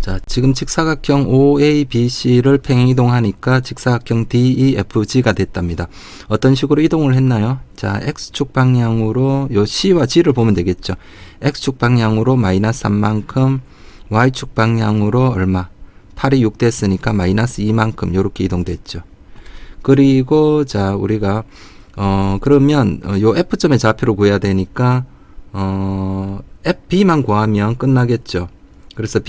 자, 지금 직사각형 OABC를 평행이동하니까 직사각형 DEFG가 됐답니다. 어떤 식으로 이동을 했나요? 자, X축 방향으로 요 C와 G를 보면 되겠죠. X축 방향으로 마이너스 3만큼, Y축 방향으로 얼마? 8이 6 됐으니까 마이너스 2만큼 요렇게 이동됐죠. 그리고 자, 우리가 그러면 요 F점의 좌표를 구해야 되니까 FB만 구하면 끝나겠죠. 그래서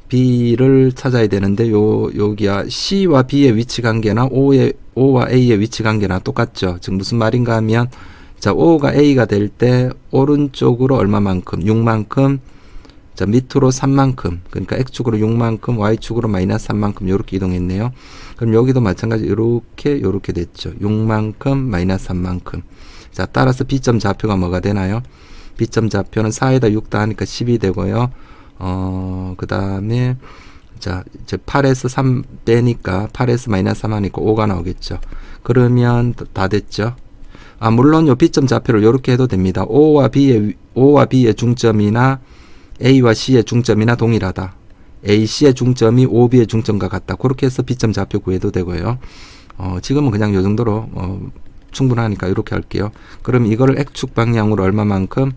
B를 찾아야 되는데 여기야 C와 B의 위치 관계나 O와 A의 위치 관계나 똑같죠. 즉 무슨 말인가 하면 자, O가 A가 될 때 오른쪽으로 얼마만큼? 6만큼, 자, 밑으로 3만큼. 그러니까 X축으로 6만큼, Y축으로 마이너스 3만큼 요렇게 이동했네요. 그럼 여기도 마찬가지 요렇게 됐죠. 6만큼, 마이너스 3만큼. 자, 따라서 B점 좌표가 뭐가 되나요? B점 좌표는 4에다 6 더하니까 10이 되고요. 그 다음에, 자, 이제 8에서 3 빼니까 8에서 마이너스 3 하니까 5가 나오겠죠. 그러면 다 됐죠. 물론 요 B점 좌표를 요렇게 해도 됩니다. O와 B의 중점이나 A와 C의 중점이나 동일하다. AC의 중점이 OB의 중점과 같다. 그렇게 해서 B점 좌표 구해도 되고요. 지금은 그냥 요 정도로, 충분하니까 이렇게 할게요. 그럼 이거를 X축 방향으로 얼마만큼?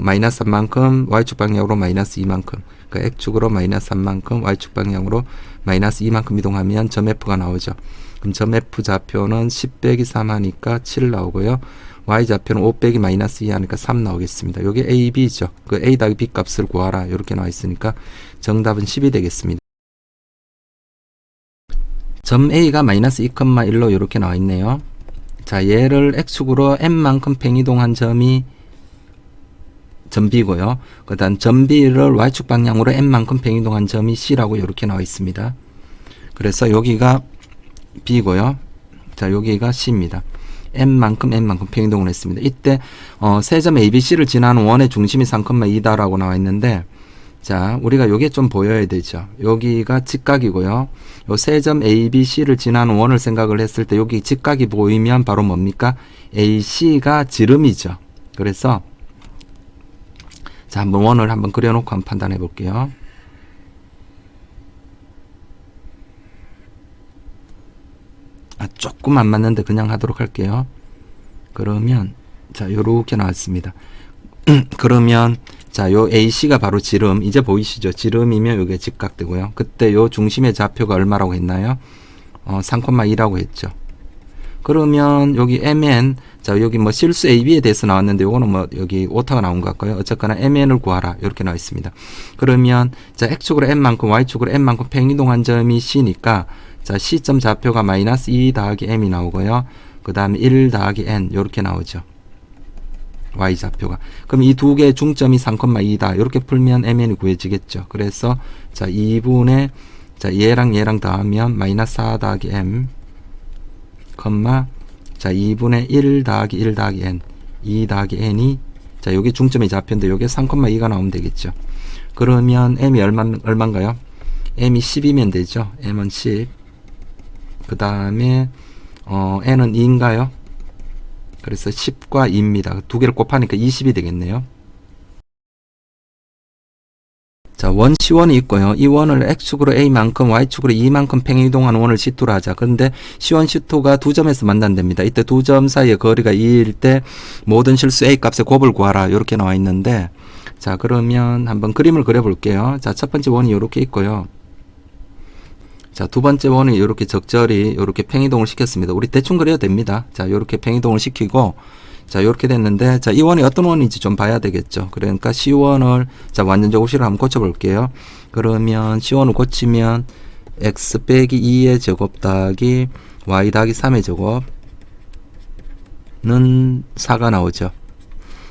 마이너스 3만큼, Y축 방향으로 마이너스 2만큼. 그러니까 X축으로 마이너스 3만큼, Y축 방향으로 마이너스 2만큼 이동하면 점 F가 나오죠. 그럼 점 F 좌표는 10 빼기 3 하니까 7 나오고요. Y 좌표는 5 빼기 마이너스 2 하니까 3 나오겠습니다. 요게 A, B죠. 그 A 더하기 B 값을 구하라. 이렇게 나와 있으니까 정답은 10이 되겠습니다. 점 A가 마이너스 2,1로 이렇게 나와 있네요. 자, 얘를 X축으로 N만큼 평이동한 점이 점 B고요. 그 다음 점 B를 Y축 방향으로 N만큼 평이동한 점이 C라고 이렇게 나와 있습니다. 그래서 여기가 B고요. 자, 여기가 C입니다. N만큼 평이동을 했습니다. 이때 세 점 ABC를 지나는 원의 중심이 3,2다라고 나와 있는데, 자, 우리가 요게 좀 보여야 되죠. 여기가 직각이고요. 요 세 점 ABC를 지나는 원을 생각을 했을 때 여기 직각이 보이면 바로 뭡니까? AC가 지름이죠. 그래서 자, 한번 원을 한번 그려놓고 한번 판단해 볼게요. 조금 안 맞는데 그냥 하도록 할게요. 그러면 자, 요렇게 나왔습니다. 그러면 자, 요 AC가 바로 지름, 이제 보이시죠? 지름이면 요게 직각되고요. 그때 요 중심의 좌표가 얼마라고 했나요? 3,2라고 했죠. 그러면 여기 MN, 자, 여기 뭐 실수 AB에 대해서 나왔는데 요거는 뭐 여기 오타가 나온 것 같고요. 어쨌거나 MN을 구하라. 이렇게 나와 있습니다. 그러면 자, X축으로 N만큼, Y축으로 N만큼 평이동한 점이 C니까 자, C점 좌표가 마이너스 2 더하기 M이 나오고요. 그 다음에 1 더하기 N 요렇게 나오죠. Y 좌표가. 그럼 이 두 개의 중점이 3,2다. 이렇게 풀면 MN이 구해지겠죠. 그래서 자, 2분의 자, 얘랑 더하면 마이너스 4 더하기 M 자, 2분의 1 더하기 1 더하기 N 2 더하기 N이 자, 요게 중점의 좌표인데 요게 3,2가 나오면 되겠죠. 그러면 M이 얼마인가요? M이 10이면 되죠. M은 10. 그 다음에 N은 2인가요? 그래서 10과 2입니다. 두 개를 곱하니까 20이 되겠네요. 자, 원 C1이 있고요. 이 원을 X축으로 A만큼, Y축으로 2만큼 평이동하는 원을 C2로 하자. 그런데 C1, C2가 두 점에서 만난답니다. 이때 두 점 사이의 거리가 2일 때 모든 실수 A 값의 곱을 구하라. 이렇게 나와 있는데, 자, 그러면 한번 그림을 그려볼게요. 자, 첫 번째 원이 이렇게 있고요. 자, 두 번째 원은 이렇게 적절히 이렇게 평이동을 시켰습니다. 우리 대충 그려도 됩니다. 자, 이렇게 평이동을 시키고, 자, 이렇게 됐는데, 자, 이 원이 어떤 원인지 좀 봐야 되겠죠. 그러니까 C1을, 자, 완전적 우시로 한번 고쳐볼게요. 그러면 C1을 고치면, X 빼기 2의 제곱 더하기 Y 더하기 3의 제곱은 4가 나오죠.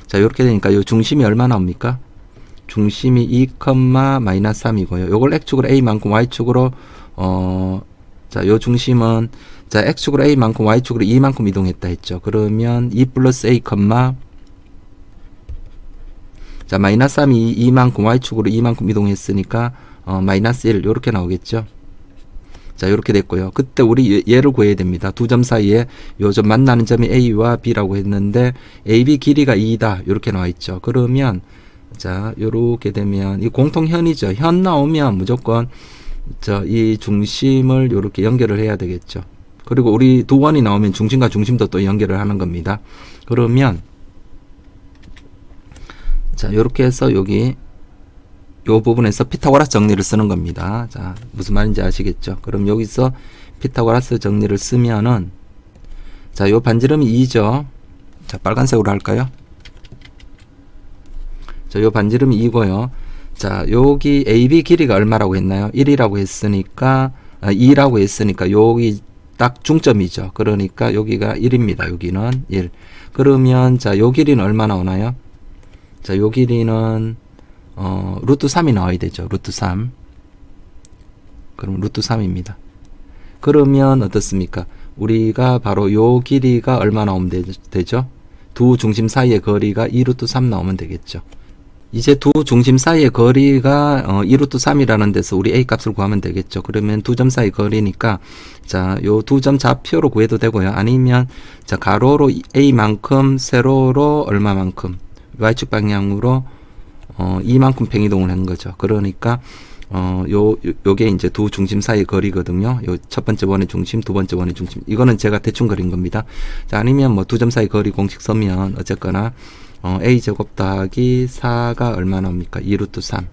자, 이렇게 되니까 이 중심이 얼마 나옵니까? 중심이 2, 마이너스 3이고요. 요걸 X축으로 A만큼 Y축으로 자, 요 중심은 자, X축으로 A만큼 Y축으로 2만큼 이동했다 했죠. 그러면 2 플러스 A, 자, 마이너스 3이 2만큼 Y축으로 2만큼 이동했으니까 마이너스 1 요렇게 나오겠죠. 자, 요렇게 됐고요. 그때 우리 얘를 구해야 됩니다. 두 점 사이에 요 점 만나는 점이 A와 B라고 했는데 AB 길이가 2다. 요렇게 나와 있죠. 그러면 자, 요렇게 되면 이 공통현이죠. 현 나오면 무조건 이 중심을 요렇게 연결을 해야 되겠죠. 그리고 우리 두 원이 나오면 중심과 중심도 또 연결을 하는 겁니다. 그러면 자, 요렇게 해서 여기 요 부분에서 피타고라스 정리를 쓰는 겁니다. 자, 무슨 말인지 아시겠죠? 그럼 여기서 피타고라스 정리를 쓰면은 자, 요 반지름이 2죠. 자, 빨간색으로 할까요? 자, 요 반지름이 2고요. 자, 여기 AB 길이가 얼마라고 했나요? 1이라고 했으니까 2라고 했으니까 여기 딱 중점이죠. 그러니까 여기가 1입니다. 여기는 1. 그러면 자, 요 길이는 얼마 나오나요? 자, 요 길이는 루트 3이 나와야 되죠. 루트 3. 그럼 루트 3입니다. 그러면 어떻습니까? 우리가 바로 요 길이가 얼마 나오면 되죠? 두 중심 사이의 거리가 2루트 3 나오면 되겠죠. 이제 두 중심 사이의 거리가 2루트 3이라는 데서 우리 A 값을 구하면 되겠죠. 그러면 두 점 사이 거리니까 자, 요 두 점 좌표로 구해도 되고요. 아니면 자, 가로로 A만큼, 세로로 얼마만큼, Y축 방향으로 이만큼 평이동을 한 거죠. 그러니까 요게 이제 두 중심 사이의 거리거든요. 요 첫 번째 원의 중심, 두 번째 원의 중심. 이거는 제가 대충 그린 겁니다. 자, 아니면 뭐 두 점 사이 거리 공식 쓰면 어쨌거나 a제곱 더하기 4가 얼마 나옵니까? 2루트 3.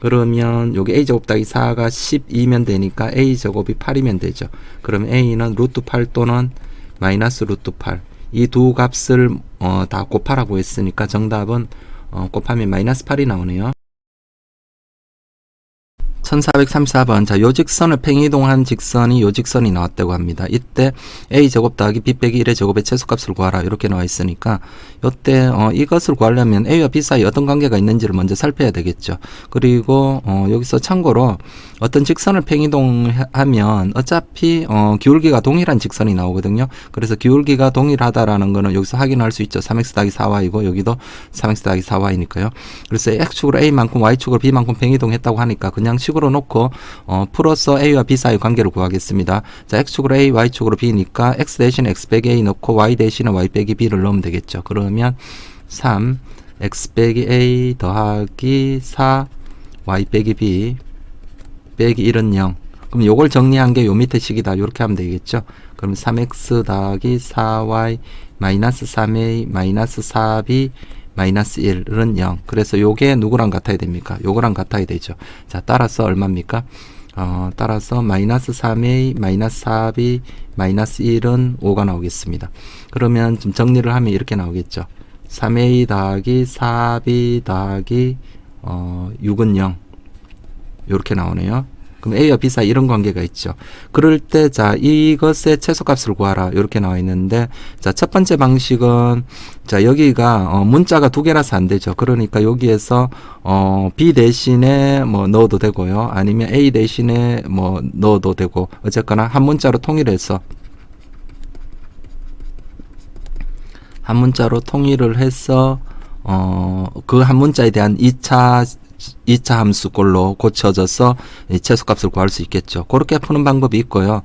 그러면 여기 a제곱 더하기 4가 12면 되니까 a제곱이 8이면 되죠. 그럼 a는 루트 8 또는 마이너스 루트 8. 이 두 값을 다 곱하라고 했으니까 정답은 곱하면 마이너스 8이 나오네요. 1434번. 자, 요 직선을 평이동한 직선이 요 직선이 나왔다고 합니다. 이때 a제곱 더하기 b 빼기 1의 제곱의 최소값을 구하라. 이렇게 나와 있으니까 요때 이것을 구하려면 a와 b 사이 어떤 관계가 있는지를 먼저 살펴야 되겠죠. 그리고 여기서 참고로 어떤 직선을 평이동하면 어차피 기울기가 동일한 직선이 나오거든요. 그래서 기울기가 동일하다라는 거는 여기서 확인할 수 있죠. 3x 더하기 4y이고 여기도 3x 더하기 4y니까요. 그래서 x축으로 a만큼 y축으로 b만큼 평이동했다고 하니까 그냥 식으로 놓고 풀어서 a와 b 사이 관계를 구하겠습니다. 자, x축으로 a, y축으로 b니까 x 대신에 x 빼기 a 넣고 y 대신에 y 빼기 b를 넣으면 되겠죠. 그러면 3 x 빼기 a 더하기 4 y 빼기 b 빼기 1은 0. 그럼 요걸 정리한 게 요 밑에 식이다. 요렇게 하면 되겠죠. 그럼 3x 더하기 4y 마이너스 3a 마이너스 4b 마이너스 1은 0. 그래서 요게 누구랑 같아야 됩니까? 요거랑 같아야 되죠. 자, 따라서 얼마입니까? 따라서 마이너스 3a 마이너스 4b 마이너스 1은 5가 나오겠습니다. 그러면 좀 정리를 하면 이렇게 나오겠죠. 3a 더하기 4b 더하기 6은 0. 요렇게 나오네요. 그럼 A와 B 사이 이런 관계가 있죠. 그럴 때, 자, 이것의 최소값을 구하라. 이렇게 나와 있는데, 자, 첫 번째 방식은, 자, 여기가, 문자가 두 개라서 안 되죠. 그러니까 여기에서, B 대신에 뭐 넣어도 되고요. 아니면 A 대신에 뭐 넣어도 되고, 어쨌거나 한 문자로 통일해서, 한 문자로 통일을 해서, 그 한 문자에 대한 2차 함수꼴로 고쳐져서 최소값을 구할 수 있겠죠. 그렇게 푸는 방법이 있고요.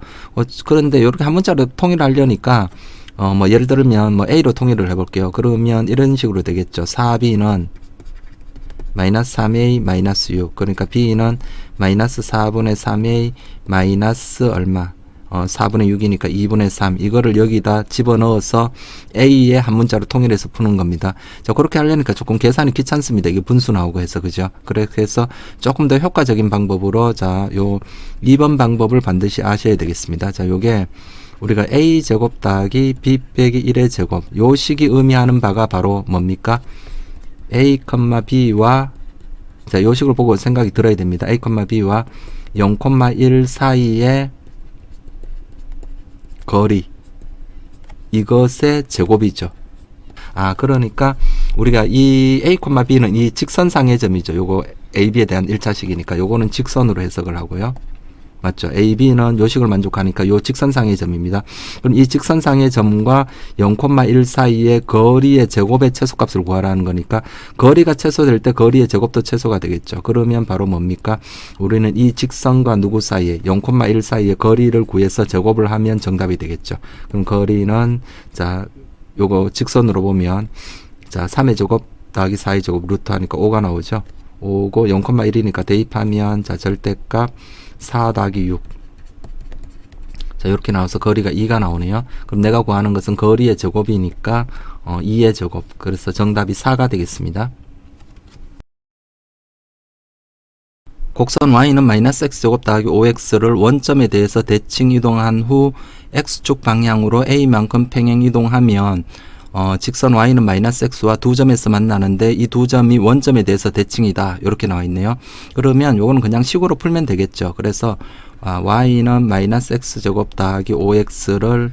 그런데 이렇게 한 문자로 통일하려니까 뭐 예를 들면 뭐 a로 통일을 해볼게요. 그러면 이런 식으로 되겠죠. 4b는 마이너스 3a 마이너스 6. 그러니까 b는 마이너스 4분의 3a 마이너스 얼마? 4분의 6이니까 2분의 3. 이거를 여기다 집어넣어서 A의 한 문자로 통일해서 푸는 겁니다. 자, 그렇게 하려니까 조금 계산이 귀찮습니다. 이게 분수 나오고 해서, 그죠? 그래서 조금 더 효과적인 방법으로, 자, 요 2번 방법을 반드시 아셔야 되겠습니다. 자, 요게 우리가 A제곱 더하기 B 빼기 1의 제곱. 요 식이 의미하는 바가 바로 뭡니까? A, B와, 자, 요 식을 보고 생각이 들어야 됩니다. A, B와 0,1 사이에 거리, 이것의 제곱이죠. 그러니까 우리가 이 A, B는 이 직선상의 점이죠. 요거 AB에 대한 1차식이니까 요거는 직선으로 해석을 하고요. 맞죠? AB는 요 식을 만족하니까 요 직선상의 점입니다. 그럼 이 직선상의 점과 0,1 사이의 거리의 제곱의 최소값을 구하라는 거니까 거리가 최소될 때 거리의 제곱도 최소가 되겠죠. 그러면 바로 뭡니까? 우리는 이 직선과 누구 사이에 0,1 사이의 거리를 구해서 제곱을 하면 정답이 되겠죠. 그럼 거리는 자, 요거 직선으로 보면 자, 3의 제곱 더하기 4의 제곱 루트 하니까 5가 나오죠. 5고 0,1이니까 대입하면 자 절대값 4 더하기 6. 자 이렇게 나와서 거리가 2가 나오네요. 그럼 내가 구하는 것은 거리의 제곱이니까 2의 제곱. 그래서 정답이 4가 되겠습니다. 곡선 y는 마이너스 x제곱 더하기 5x를 원점에 대해서 대칭 이동한 후 x축 방향으로 a만큼 평행 이동하면 직선 y는 마이너스 x와 두 점에서 만나는데 이 두 점이 원점에 대해서 대칭이다. 이렇게 나와 있네요. 그러면 요거는 그냥 식으로 풀면 되겠죠. 그래서 y는 마이너스 x제곱 더하기 5x를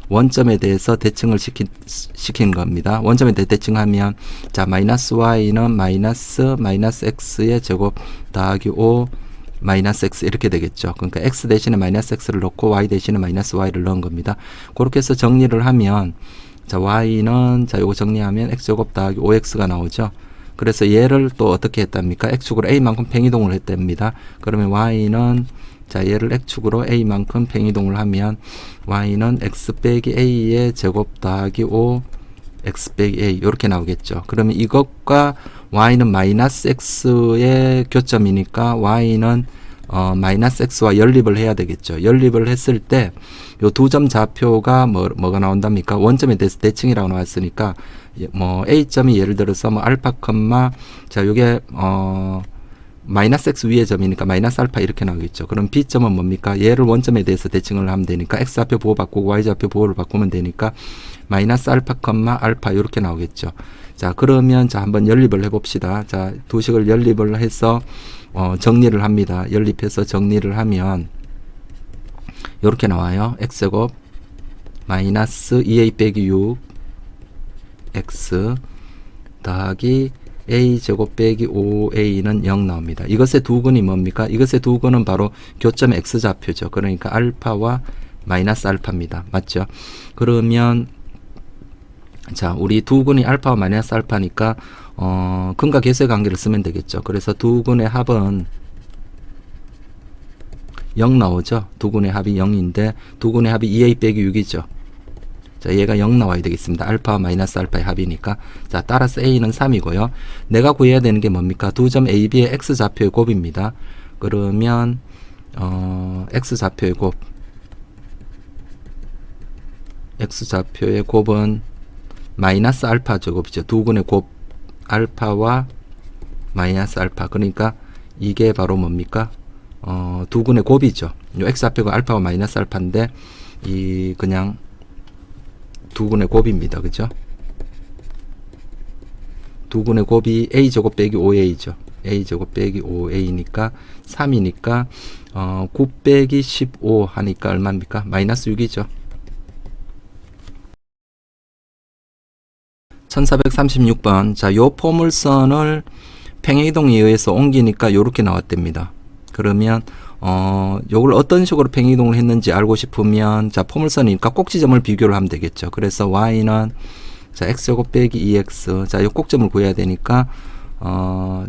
원점에 대해서 대칭을 시킨 겁니다. 원점에 대해 대칭하면 자 마이너스 y는 마이너스 x의 제곱 더하기 5 마이너스 x 이렇게 되겠죠. 그러니까 x 대신에 마이너스 x를 넣고 y 대신에 마이너스 y를 넣은 겁니다. 그렇게 해서 정리를 하면 자 y는 자 요거 정리하면 x제곱 더하기 5x가 나오죠. 그래서 얘를 또 어떻게 했답니까? x축으로 a만큼 평이동을 했답니다. 그러면 y는 자 얘를 x축으로 a만큼 평이동을 하면 y는 x 빼기 a의 제곱 더하기 5 x 빼기 a 이렇게 나오겠죠. 그러면 이것과 y는 마이너스 x의 교점이니까 y는 마이너스 x와 연립을 해야 되겠죠. 연립을 했을 때 요 두 점 좌표가 뭐가 나온답니까? 원점에 대해서 대칭이라고 나왔으니까 뭐 a점이 예를 들어서 뭐 알파 컴마 자 요게 마이너스 x 위의 점이니까 마이너스 알파 이렇게 나오겠죠. 그럼 b점은 뭡니까? 얘를 원점에 대해서 대칭을 하면 되니까 x 좌표 보호 바꾸고 y 좌표 보호를 바꾸면 되니까 마이너스 알파 컴마 알파 이렇게 나오겠죠. 자 그러면 자 한번 연립을 해봅시다. 자 두 식을 연립을 해서 정리를 합니다. 연립해서 정리를 하면 이렇게 나와요. x제곱 마이너스 2a 빼기 6 x 더하기 a제곱 빼기 5a는 0 나옵니다. 이것의 두근이 뭡니까? 이것의 두근은 바로 교점 x좌표죠. 그러니까 알파와 마이너스 알파입니다. 맞죠? 그러면 자 우리 두근이 알파와 마이너스 알파니까 근과 계수의 관계를 쓰면 되겠죠. 그래서 두근의 합은 0 나오죠. 두근의 합이 0인데 두근의 합이 2a 빼기 6이죠. 자, 얘가 0 나와야 되겠습니다. 알파와 마이너스 알파의 합이니까. 자, 따라서 a는 3이고요. 내가 구해야 되는 게 뭡니까? 두 점 a, b의 x좌표의 곱입니다. 그러면 x좌표의 곱. x좌표의 곱은 마이너스 알파 제곱이죠. 두근의 곱 알파와 마이너스 알파. 그러니까 이게 바로 뭡니까? 두근의 곱이죠. 요 x좌표가 알파와 마이너스 알파인데 이 그냥 두근의 곱입니다. 그죠? 두근의 곱이 a제곱 빼기 5a죠. a제곱 빼기 5a니까 3이니까 9 빼기 15 하니까 얼마입니까? 마이너스 6이죠. 1436번. 자, 요 포물선을 평행이동에 의해서 옮기니까 요렇게 나왔답니다. 그러면 요걸 어떤 식으로 평행이동을 했는지 알고 싶으면 자 포물선이니까 꼭지점을 비교를 하면 되겠죠. 그래서 y는 자 x제곱 빼기 2x 자 요 꼭점을 구해야 되니까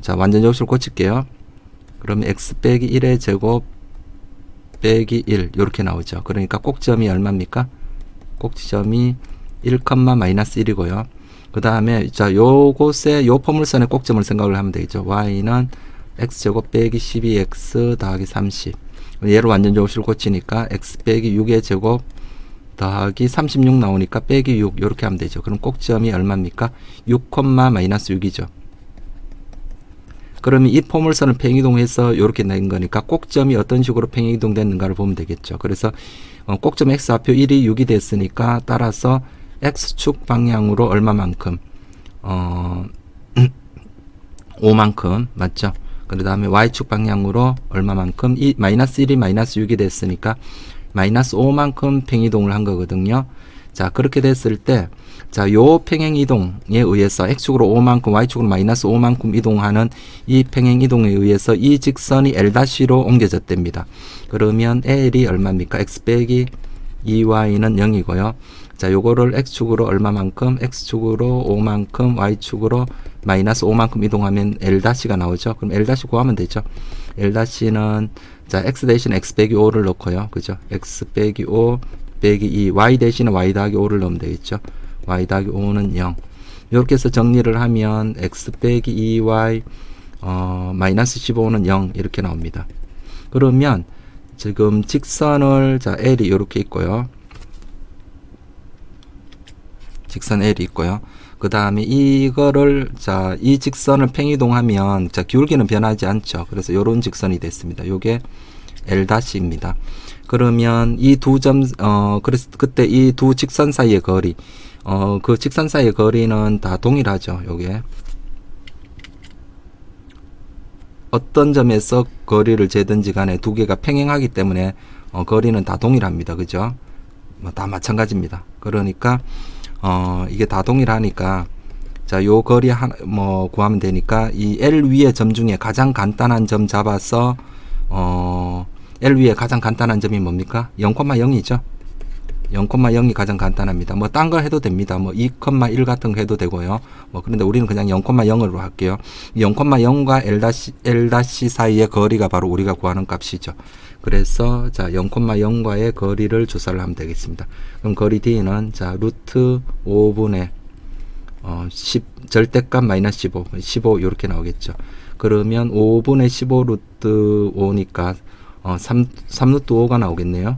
자 완전접수를 고칠게요. 그러면 x 빼기 1의 제곱 빼기 1 요렇게 나오죠. 그러니까 꼭점이 얼마입니까? 꼭지점이 1, 마이너스 1이고요. 그 다음에 자 요곳에 요 포물선의 꼭점을 생각을 하면 되겠죠. y는 x제곱 빼기 12x 더하기 30 얘를 완전 접수를 고치니까 x 빼기 6의 제곱 더하기 36 나오니까 빼기 6 이렇게 하면 되죠. 그럼 꼭점이 얼마입니까? 6, 마이너스 6이죠. 그러면 이 포물선을 평행이동해서 이렇게 낸 거니까 꼭점이 어떤 식으로 평행이동 됐는가를 보면 되겠죠. 그래서 꼭점 x좌표 1이 6이 됐으니까 따라서 x축 방향으로 얼마만큼 5만큼 맞죠? 그 다음에 y축 방향으로 얼마만큼 이 마이너스 1이 마이너스 6이 됐으니까 마이너스 5만큼 평이동을 한 거거든요. 자 그렇게 됐을 때 자 요 평행이동에 의해서 x축으로 5만큼 y축으로 마이너스 5만큼 이동하는 이 평행이동에 의해서 이 직선이 L'로 옮겨졌답니다. 그러면 L이 얼마입니까? x 빼기 2y는 0이고요. 자 요거를 x축으로 얼마만큼 x축으로 5만큼 y축으로 마이너스 5만큼 이동하면 L'가 나오죠. 그럼 L' 구하면 되죠. L'는 자 x 대신에 x 빼기 5를 넣고요. 그죠? x 빼기 5 빼기 2 y 대신에 y 더하기 5를 넣으면 되겠죠. y 더하기 5는 0. 이렇게 해서 정리를 하면 x 빼기 2y 마이너스 15는 0 이렇게 나옵니다. 그러면 지금 직선을 자 L이 이렇게 있고요. 직선 L이 있고요. 그 다음에 이거를 자 이 직선을 팽이동하면 자 기울기는 변하지 않죠. 그래서 요런 직선이 됐습니다. 요게 L'입니다. 그러면 이 두 점 그래서 그때 이 두 직선 사이의 거리 그 직선 사이의 거리는 다 동일하죠. 요게 어떤 점에서 거리를 재든지 간에 두 개가 평행하기 때문에 거리는 다 동일합니다. 그죠? 뭐 다 마찬가지입니다. 그러니까 이게 다 동일하니까 자, 요 거리 뭐 구하면 되니까 이 L 위의 점 중에 가장 간단한 점 잡아서 L 위에 가장 간단한 점이 뭡니까? 0,0이죠. 0,0이 가장 간단합니다. 뭐 딴 거 해도 됩니다. 뭐 2,1 같은 거 해도 되고요. 뭐 그런데 우리는 그냥 0,0으로 할게요. 0,0과 L' 사이의 거리가 바로 우리가 구하는 값이죠. 그래서 자 0,0과의 거리를 조사를 하면 되겠습니다. 그럼 거리 D는 자 루트 5분의 10 절대값 마이너스 15 이렇게 나오겠죠. 그러면 5분의 15 루트 5니까 3루트 5가 나오겠네요.